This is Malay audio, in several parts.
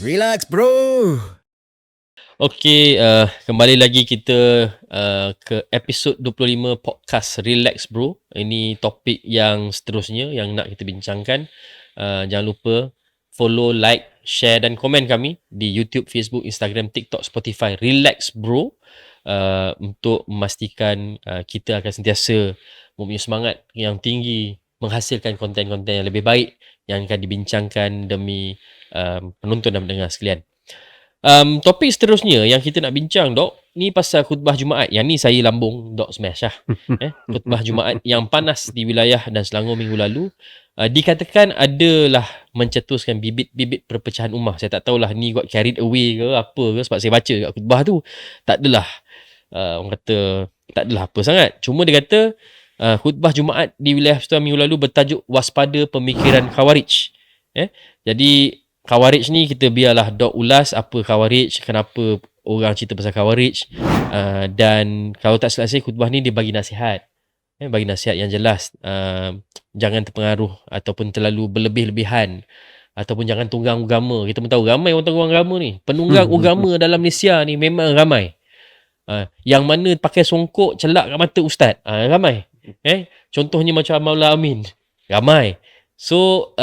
Relax bro. Okey, kembali lagi kita ke episod 25 podcast Relax Bro. Ini topik yang seterusnya yang nak kita bincangkan. Jangan lupa follow, like, share dan komen kami di YouTube, Facebook, Instagram, TikTok, Spotify Relax Bro, untuk memastikan kita akan sentiasa mempunyai semangat yang tinggi menghasilkan konten-konten yang lebih baik yang akan dibincangkan demi penonton dan pendengar sekalian. Topik seterusnya yang kita nak bincang, Dok, ni pasal khutbah Jumaat. Yang ni saya lambung Dok Smash lah. Khutbah Jumaat yang panas di wilayah dan Selangor minggu lalu, dikatakan adalah mencetuskan bibit-bibit perpecahan ummah. Saya tak tahulah ni got carried away ke apa ke, sebab saya baca kat khutbah tu. Tak adalah, orang kata, tak adalah apa sangat. Cuma dia kata, khutbah Jumaat di wilayah Selangor minggu lalu bertajuk waspada pemikiran Khawarij. Jadi Khawarij ni kita biarlah Dok ulas apa Khawarij, kenapa orang cerita pasal Khawarij, dan kalau tak silap saya khutbah ni dia bagi nasihat, bagi nasihat yang jelas. Jangan terpengaruh ataupun terlalu berlebih-lebihan, ataupun jangan tunggang agama. Kita pun tahu ramai orang tunggang agama ni. Penunggang agama dalam Malaysia ni memang ramai. Yang mana pakai songkok celak kat mata ustaz, ramai. Contohnya macam Maula Amin, ramai. So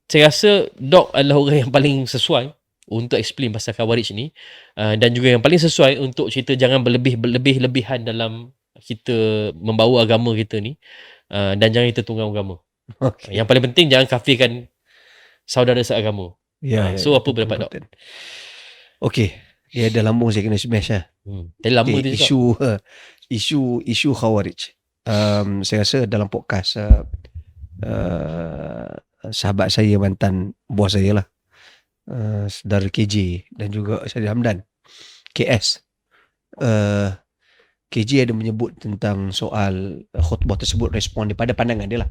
saya rasa Dok adalah orang yang paling sesuai untuk explain pasal Khawarij ni, dan juga yang paling sesuai untuk cerita jangan berlebih-lebihan dalam kita membawa agama kita ni, dan jangan kita tunggang agama. Yang paling penting jangan kafirkan saudara seagama. So apa pendapat Dok? Okey, dia ada lambung saya kena smash lah. Tadi lama dia cakap. Isu Khawarij. Saya rasa dalam podcast sahabat saya, mantan bos saya lah, saudara KJ dan juga Syarif Hamdan KS, KJ ada menyebut tentang soal khutbah tersebut, respon daripada pandangan dia lah.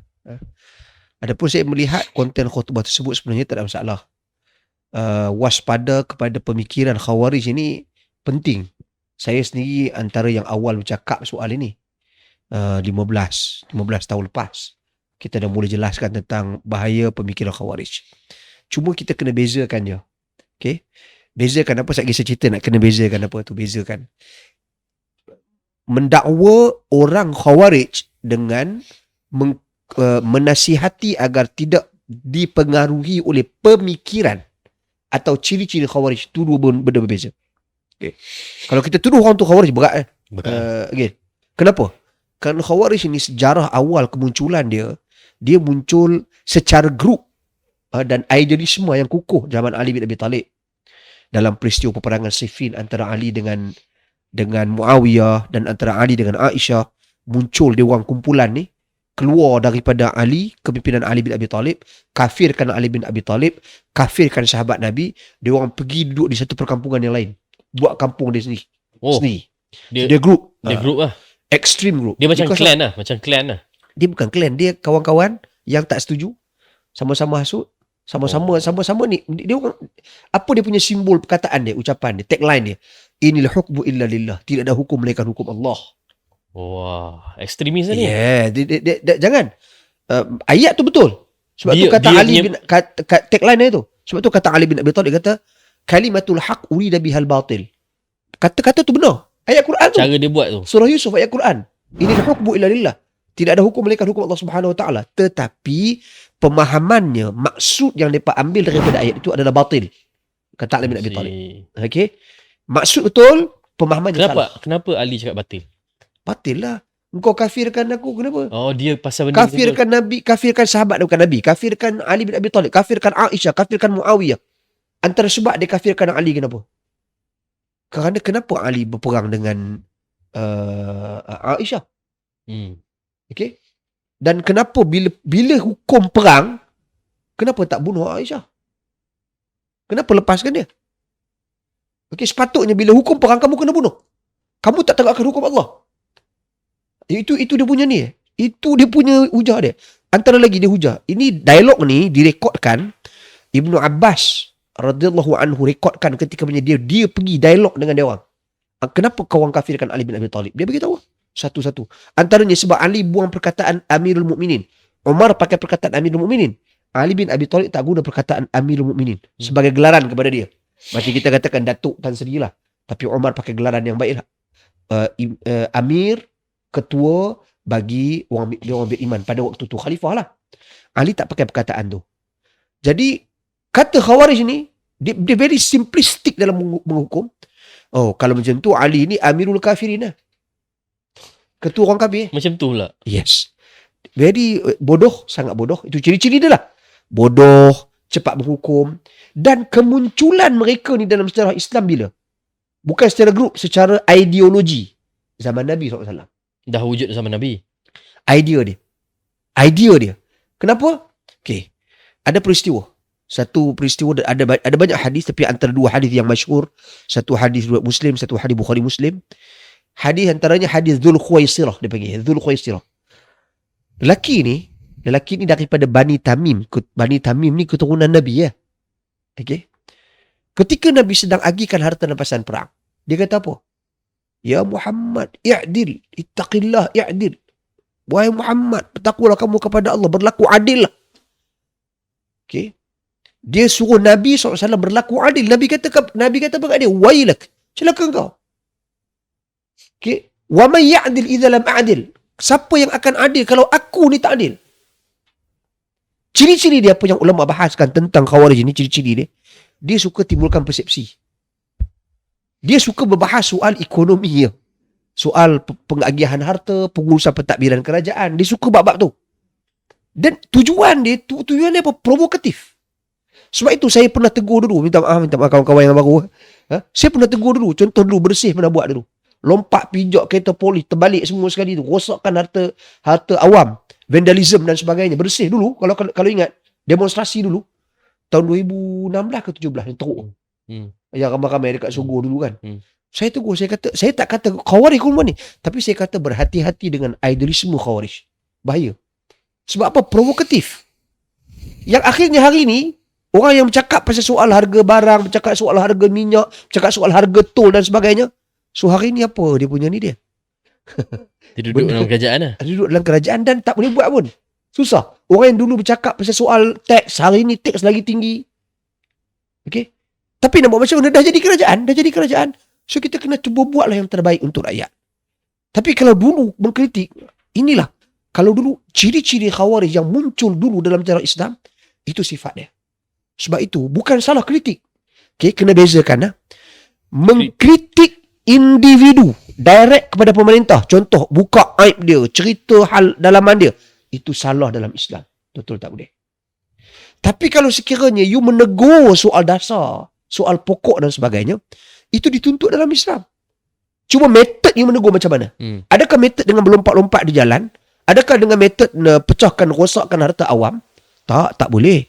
Adapun saya melihat konten khutbah tersebut sebenarnya tak ada masalah. Waspada kepada pemikiran Khawarij ini penting. Saya sendiri antara yang awal bercakap soal ini. 15 tahun lepas kita dah mula jelaskan tentang bahaya pemikiran Khawarij. Cuma kita kena bezakan je. Okay? Bezakan apa? Saya kisah cerita nak kena bezakan apa tu. Bezakan mendakwa orang Khawarij dengan menasihati agar tidak dipengaruhi oleh pemikiran atau ciri-ciri Khawarij. Itu dua benda berbeza. Okay. Kalau kita tuduh orang tu Khawarij, berat. Okay. Kenapa? Kerana Khawarij ini sejarah awal kemunculan dia muncul secara grup dan idealisme yang kukuh zaman Ali bin Abi Talib. Dalam peristiwa peperangan Siffin antara Ali dengan Muawiyah dan antara Ali dengan Aisyah, muncul dia orang kumpulan ni, keluar daripada Ali, kepimpinan Ali bin Abi Talib, kafirkan Ali bin Abi Talib, kafirkan sahabat Nabi, dia orang pergi duduk di satu perkampungan yang lain, buat kampung dia sendiri. Dia grup. Dia grup lah. Extreme group. Dia macam clan lah. Macam clan lah. Dia bukan clan, dia kawan-kawan yang tak setuju, sama-sama hasut, sama-sama ni dia orang, apa dia punya simbol perkataan dia, ucapan dia, tagline dia, inil hukmu illa lillah, tidak ada hukum melainkan hukum Allah. Wah, ekstremis ni. Dia jangan, ayat tu betul. Sebab tu kata Ali bin, tagline dia tu. Sebab tu kata Ali bin Abi Thalib, kata kalimatul haq urida bihal batil. Kata-kata tu benar. Ayat Quran tu. Cara dia buat tu. Surah Yusuf ayat Quran. Inil hukmu illa lillah. Tidak ada hukum melainkan hukum Allah Subhanahu Wa Taala. Tetapi pemahamannya, maksud yang mereka ambil daripada ayat itu adalah batil. Kata Ali bin Abi Thalib. Okey. Maksud betul, pemahamannya salah. Kenapa Ali cakap batil? Batil lah. Engkau kafirkan aku, kenapa? Oh, dia pasal benda kafirkan Nabi, kafirkan sahabat bukan Nabi, kafirkan Ali bin Abi Thalib, kafirkan Aisyah, kafirkan Muawiyah. Antara sebab dia kafirkan Ali, kenapa? Kerana kenapa Ali berperang dengan Aisyah? Okey. Dan kenapa bila hukum perang, kenapa tak bunuh Aisyah? Kenapa lepaskan dia? Okey, sepatutnya bila hukum perang kamu kena bunuh. Kamu tak tegakkan hukum Allah. Itu dia punya ni. Itu dia punya hujah dia. Antara lagi dia hujah. Ini dialog ni direkodkan, Ibnu Abbas radhiyallahu anhu rekodkan ketika dia pergi dialog dengan dia orang. Kenapa kau orang kafirkan Ali bin Abi Talib? Dia beritahu satu-satu. Antaranya sebab Ali buang perkataan Amirul Mukminin. Umar pakai perkataan Amirul Mukminin. Ali bin Abi Thalib tak guna perkataan Amirul Mukminin sebagai gelaran kepada dia. Macam kita katakan Datuk Tan Sri lah. Tapi Umar pakai gelaran yang baik lah. Amir, ketua bagi orang beriman pada waktu tu, khalifah lah. Ali tak pakai perkataan tu. Jadi kata Khawarij ni dia very simplistic dalam menghukum. Oh, kalau macam tu Ali ni Amirul Kafirin lah. Ketua orang kafir. Macam tu pula. Yes. Very bodoh, sangat bodoh. Itu ciri-ciri dia lah. Bodoh, cepat berhukum. Dan kemunculan mereka ni dalam sejarah Islam bila? Bukan secara grup, secara ideologi. Zaman Nabi SAW. Dah wujud sama Nabi. Idea dia. Kenapa? Okay. Ada peristiwa. Satu peristiwa, ada banyak hadis, tapi antara dua hadis yang masyhur. Satu hadis riwayat Muslim, satu hadis Bukhari Muslim. Hadis antaranya hadis Dzul Khuwaisirah, dia panggil Dzul Khuwaisirah. Lelaki ni daripada Bani Tamim. Bani Tamim ni keturunan Nabi ya. Okay. Ketika Nabi sedang agihkan harta rampasan perang, dia kata apa? Ya Muhammad, i'dil, ittaqillah, i'dil. Wahai Muhammad, bertakwalah kamu kepada Allah, berlaku adil lah. Okay. Dia suruh Nabi SAW berlaku adil. Nabi kata apa kat dia? Wailak, celaka kau. Okay. Wa man ya'dil idza lam a'dil. Siapa yang akan adil kalau aku ni tak adil? Ciri-ciri dia apa yang ulama bahaskan tentang Khawarij ni, ciri-ciri dia. Dia suka timbulkan persepsi. Dia suka berbahas soal ekonomi, soal pengagihan harta, pengurusan pentadbiran kerajaan. Dia suka bab-bab tu. Dan tujuan dia apa? Provokatif. Sebab itu saya pernah tegur dulu. Minta maaf kawan-kawan yang baru. Saya pernah tegur dulu. Contoh dulu, bersih pernah buat dulu. Lompat pijak kereta polis, terbalik semua sekali tu. Rosakkan harta awam. Vandalism dan sebagainya. Bersih dulu. Kalau ingat, demonstrasi dulu. Tahun 2016 ke 17 yang teruk. Yang ramai-ramai dekat Sogo dulu kan. Saya tegur, saya tak kata Khawarij kumpulan ni, tapi saya kata berhati-hati dengan idealisme Khawarij. Bahaya. Sebab apa? Provokatif. Yang akhirnya hari ni, orang yang bercakap pasal soal harga barang, bercakap soal harga minyak, bercakap soal harga tol dan sebagainya. So hari ni apa dia punya ni dia? Dia duduk dalam kerajaan lah. Dia duduk dalam kerajaan dan tak boleh buat pun. Susah. Orang yang dulu bercakap pasal soal teks, hari ni teks lagi tinggi. Okay? Tapi nak buat macam mana? Dah jadi kerajaan. So kita kena cuba buatlah yang terbaik untuk rakyat. Tapi kalau dulu mengkritik, inilah. Kalau dulu ciri-ciri Khawarij yang muncul dulu dalam sejarah Islam, itu sifat dia. Sebab itu bukan salah kritik. Okay, kena bezakan. Mengkritik individu direct kepada pemerintah. Contoh, buka aib dia, cerita hal dalaman dia. Itu salah dalam Islam. Betul tak boleh. Tapi kalau sekiranya you menegur soal dasar, soal pokok dan sebagainya, itu dituntut dalam Islam. Cuma metod you menegur macam mana? Adakah metod dengan berlompat-lompat di jalan? Adakah dengan metod pecahkan, rosakkan harta awam? Tak boleh.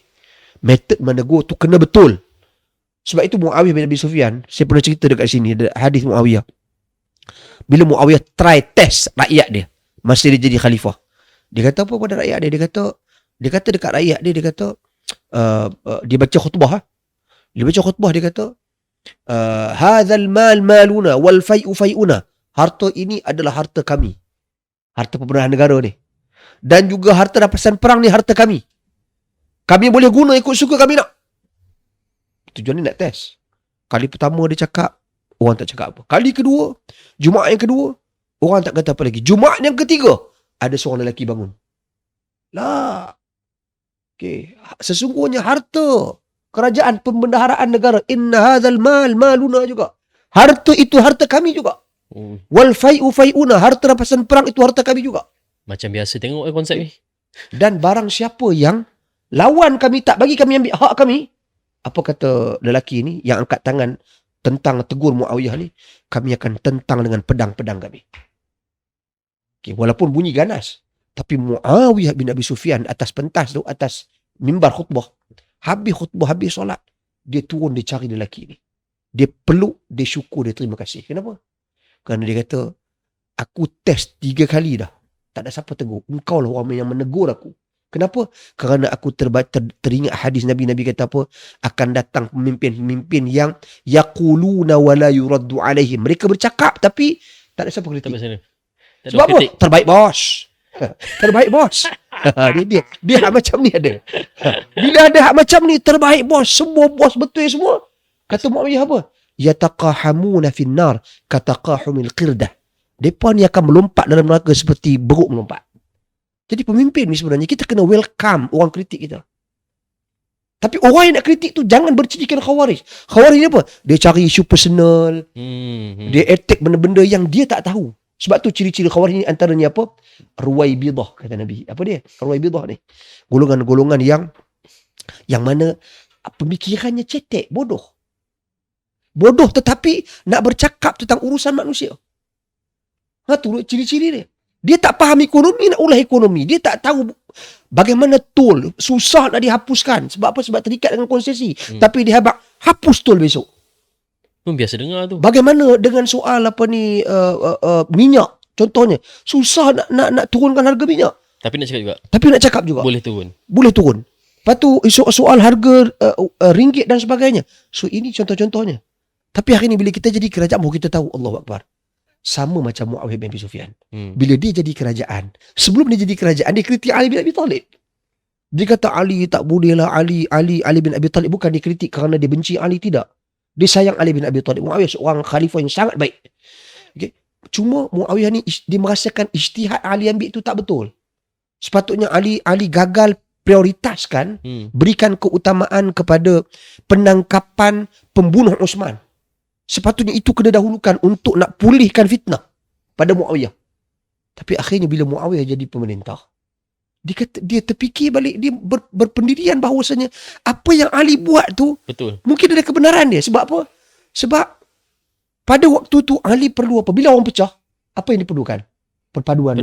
Metod menegur tu kena betul. Sebab itu Muawiyah bin Abi Sufyan, saya pernah cerita dekat sini, hadis Muawiyah. Bila Muawiyah try test rakyat dia, masa dia jadi khalifah. Dia kata apa pada rakyat dia? Dia kata dekat rakyat dia, dia baca khutbah. Dia baca khutbah, dia kata, hadzal mal maluna wal fai'u fai'una. Harta ini adalah harta kami. Harta pemerintahan negara ni. Dan juga harta rampasan perang ni harta kami. Kami boleh guna ikut suka kami nak. Tujuan ni nak test. Kali pertama dia cakap, orang tak cakap apa. Kali kedua, Jumaat yang kedua, orang tak kata apa lagi. Jumaat yang ketiga, ada seorang lelaki bangun. Lah. Okay. Sesungguhnya harta kerajaan pembendaharaan negara, inna hadzal mal maluna juga. Harta itu harta kami juga. Wal fai'u fai'una, harta rampasan perang itu harta kami juga. Macam biasa tengok konsep ni. Dan barang siapa yang lawan kami, tak bagi kami ambil hak kami, apa kata lelaki ni yang angkat tangan tentang tegur Muawiyah ni, kami akan tentang dengan pedang-pedang kami. Okay, walaupun bunyi ganas, tapi Muawiyah bin Abi Sufyan atas pentas tu, atas mimbar khutbah, habis khutbah, habis solat, dia turun, dia cari lelaki ni. Dia peluk, dia syukur, dia terima kasih. Kenapa? Kerana dia kata, aku test 3 kali dah, tak ada siapa tegur. Engkau lah orang yang menegur aku. Kenapa? Kerana aku teringat hadis Nabi kata apa? Akan datang pemimpin-pemimpin yang yaquluna wa la yuraddu alaihim. Mereka bercakap tapi tak ada siapa kritik. Sebab apa? Terbaik bos. Terbaik bos. Dia hak macam ni ada. Bila ada hak macam ni, terbaik bos. Semua bos betul semua. Kata Muawiyah apa? Yataqahamuna finnar kataqahumil qirdah. Depa ni akan melompat dalam neraka seperti beruk melompat. Jadi pemimpin ni sebenarnya kita kena welcome orang kritik kita. Tapi orang yang nak kritik tu jangan bercirikan Khawarij. Khawarij ni apa? Dia cari isu personal. Dia attack benda-benda yang dia tak tahu. Sebab tu ciri-ciri Khawarij ni antaranya apa? Ruwaibidah kata Nabi. Apa dia? Ruwaibidah ni. Golongan-golongan yang mana pemikirannya cetek, bodoh. Bodoh tetapi nak bercakap tentang urusan manusia. Tu ciri-ciri dia. Dia tak faham ekonomi, nak ulah ekonomi. Dia tak tahu bagaimana tol. Susah nak dihapuskan. Sebab apa? Sebab terikat dengan konsesi. Tapi dia habak, hapus tol besok. Biasa dengar tu. Bagaimana dengan soal minyak? Contohnya. Susah nak turunkan harga minyak. Tapi nak cakap juga. Boleh turun. Lepas tu soal harga ringgit dan sebagainya. So ini contoh-contohnya. Tapi hari ni bila kita jadi kerajaan, kita tahu Allahu Akbar. Sama macam Muawiyah bin Abi Sufyan. Bila dia jadi kerajaan, sebelum dia jadi kerajaan, dia kritik Ali bin Abi Talib. Dia kata Ali tak boleh lah, Ali bin Abi Talib. Bukan dia kritik kerana dia benci Ali, tidak. Dia sayang Ali bin Abi Talib. Muawiyah seorang khalifah yang sangat baik. Okay. Cuma Muawiyah ni dia merasakan ijtihad Ali ambil itu tak betul. Sepatutnya Ali gagal prioritaskan, berikan keutamaan kepada penangkapan pembunuh Uthman. Sepatutnya itu kena dahulukan untuk nak pulihkan fitnah pada Muawiyah. Tapi akhirnya bila Muawiyah jadi pemerintah, dia terfikir balik, dia berpendirian bahawasanya apa yang Ali buat tu betul. Mungkin ada kebenaran dia. Sebab apa? Sebab pada waktu tu Ali perlu apa? Bila orang pecah, apa yang diperlukan? Perpaduan.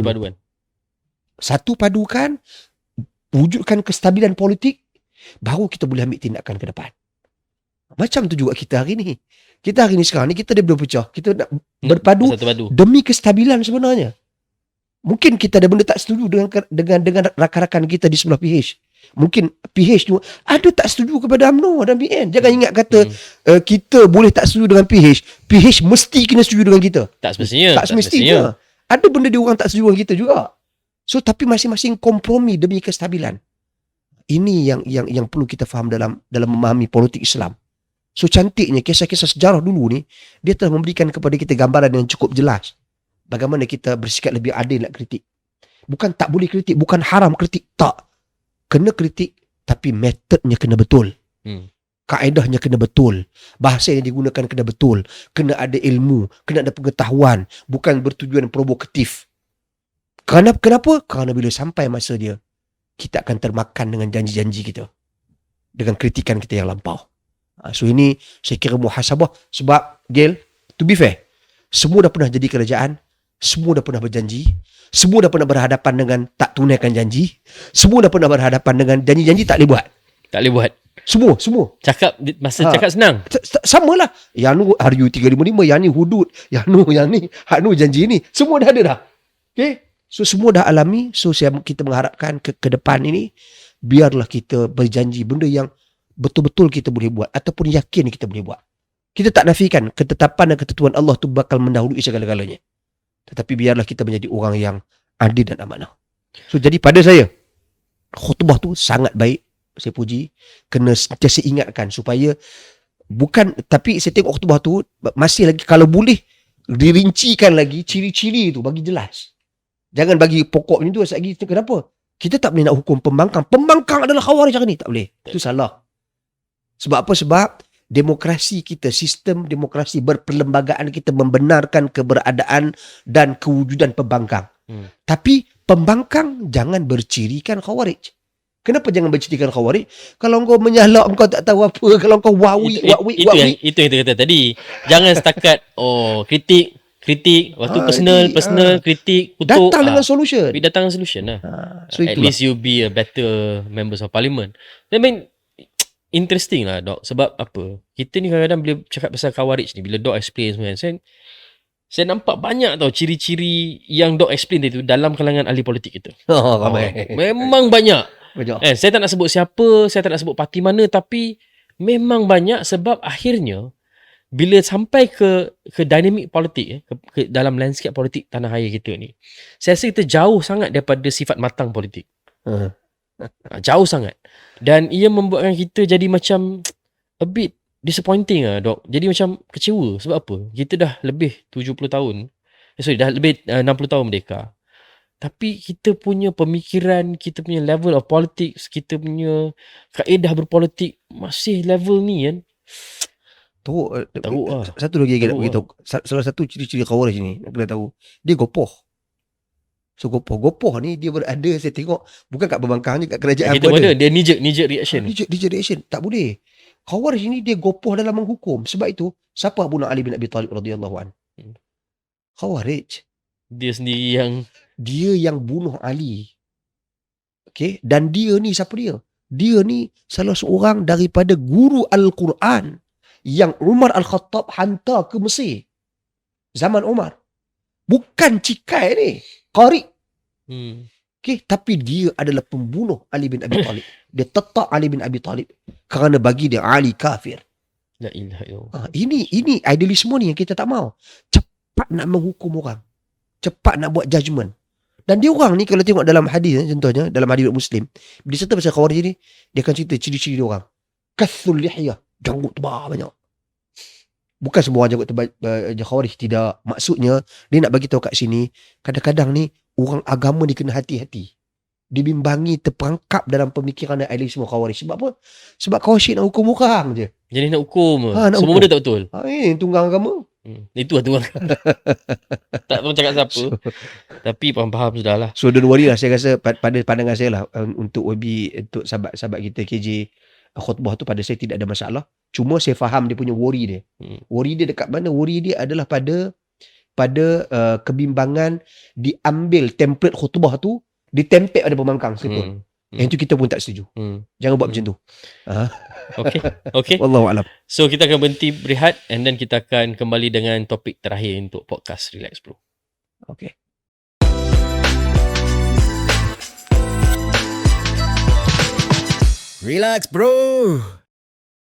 Satu, padukan, wujudkan kestabilan politik, baru kita boleh ambil tindakan ke depan. Macam tu juga kita hari ni. Kita hari ni sekarang ni kita dah berpecah. Kita nak berpadu demi kestabilan sebenarnya. Mungkin kita ada benda tak setuju dengan rakan-rakan kita di sebelah PH. Mungkin PH tu ada tak setuju kepada UMNO dan BN. Jangan ingat kata kita boleh tak setuju dengan PH. PH mesti kena setuju dengan kita. Tak semestinya. Ada benda dia orang tak setuju dengan kita juga. So tapi masing-masing kompromi demi kestabilan. Ini yang perlu kita faham dalam memahami politik Islam. So cantiknya kisah-kisah sejarah dulu ni, dia telah memberikan kepada kita gambaran yang cukup jelas bagaimana kita bersikap lebih adil nak kritik. Bukan tak boleh kritik, bukan haram kritik, tak. Kena kritik tapi metodnya kena betul. Kaedahnya kena betul. Bahasa yang digunakan kena betul. Kena ada ilmu, kena ada pengetahuan, bukan bertujuan provokatif. Kenapa? Kerana bila sampai masa dia, kita akan termakan dengan janji-janji kita, dengan kritikan kita yang lampau. So ini saya kira muhasabah. Sebab Gil, to be fair, semua dah pernah jadi kerajaan, semua dah pernah berjanji, semua dah pernah berhadapan dengan tak tunaikan janji, semua dah pernah berhadapan dengan janji-janji tak boleh buat. Semua. Cakap senang. Samalah. Yang ni RU 355, yang ni hudud, yang ni, janji ni, semua dah ada dah. Okay? So semua dah alami. So kita mengharapkan ke depan ini, biarlah kita berjanji benda yang betul-betul kita boleh buat ataupun yakin kita boleh buat. Kita tak nafikan ketetapan dan ketentuan Allah tu bakal mendahului segala-galanya. Tetapi biarlah kita menjadi orang yang adil dan amanah. So jadi pada saya, khutbah tu sangat baik. Saya puji. Kena sentiasa ingatkan supaya bukan, tapi saya tengok khutbah tu masih lagi, kalau boleh dirincikan lagi ciri-ciri tu, bagi jelas. Jangan bagi pokok ni tu lagi. Kenapa? Kita tak boleh nak hukum pembangkang. Pembangkang adalah Khawarij hari ni. Tak boleh. Itu salah. Sebab apa? Sebab demokrasi kita, sistem demokrasi berperlembagaan kita membenarkan keberadaan dan kewujudan pembangkang. Tapi pembangkang jangan bercirikan Khawarij. Kenapa jangan bercirikan Khawarij? Kalau kau menyalak, kau tak tahu apa. Kalau kau wawi. Itu yang kita kata tadi. Jangan setakat kritik, waktu personal, kritik, kutuk. Datang dengan solution. Datang dengan solution lah. So at least you be a better members of parliament. I mean, interesting lah Dok. Sebab apa? Kita ni kadang-kadang bila cakap pasal Khawarij ni, bila Dok explain semua, saya nampak banyak tau ciri-ciri yang Dok explain tadi tu dalam kalangan ahli politik kita. Memang banyak. Saya tak nak sebut siapa, saya tak nak sebut parti mana, tapi memang banyak. Sebab akhirnya bila sampai ke dinamik politik, ke dalam landscape politik tanah air kita ni, saya rasa kita jauh sangat daripada sifat matang politik. Jauh sangat. Dan ia membuatkan kita jadi macam a bit disappointing Dok. Jadi macam kecewa. Sebab apa? Kita dah lebih 70 tahun. Dah lebih 60 tahun merdeka. Tapi kita punya pemikiran, kita punya level of politics, kita punya kaedah berpolitik masih level ni kan. Teruk lah. Satu lagi nak Teruk beritahu. Salah satu ciri-ciri Khawarij ni nak kena tahu. Dia gopoh. So gopoh ni dia berada, saya tengok bukan kat pembangkang je, kat kerajaan Kita pun ada. Dia knee-jerk reaction. Knee-jerk reaction. Tak boleh. Khawarij ni dia gopoh dalam menghukum. Sebab itu, siapa bunuh Ali bin Abi Talib radhiyallahu an? Khawarij. Dia yang bunuh Ali. Okay. Dan dia ni siapa dia? Dia ni salah seorang daripada guru Al-Quran yang Umar Al-Khattab hantar ke Mesir. Zaman Umar. Bukan cikai ni. Qari. Okay. Tapi dia adalah pembunuh Ali bin Abi Talib. Dia tetap Ali bin Abi Talib. Kerana bagi dia Ali kafir. La ilaha illallah. Ini idealisme ni yang kita tak mau. Cepat nak menghukum orang. Cepat nak buat judgement. Dan dia orang ni kalau tengok dalam hadis, contohnya dalam hadis Muslim, bila cerita pasal Khawarij ni, dia akan cerita ciri-ciri dia orang. Kathul lihyah, janggut tebal banyak. Bukan semua orang janggut tebal Khawarij, tidak. Maksudnya dia nak bagi tahu kat sini, kadang-kadang ni orang agama ni kena hati-hati. Dibimbangi, terperangkap dalam pemikiran dan idealisme Khawarij. Sebab apa? Sebab Khawarij nak hukum orang je. Jadi nak hukum. Nak semua hukum. benda tak betul. Ini tunggang agama. Itu lah tuan. Tak pun cakap siapa. Tapi faham sudahlah. So don't worry lah. Saya rasa pada pandangan saya lah, untuk OB, untuk sahabat-sahabat kita KJ, khutbah tu pada saya tidak ada masalah. Cuma saya faham dia punya worry dia. Worry dia dekat mana? Worry dia adalah pada kebimbangan diambil template khutbah tu, ditempel pada pembangkang sekalipun. Yang tu kita pun tak setuju. Jangan buat macam tu. Okay. Wallahu a'lam. So kita akan berhenti berehat and then kita akan kembali dengan topik terakhir untuk podcast Relax Bro. Okay. Relax bro.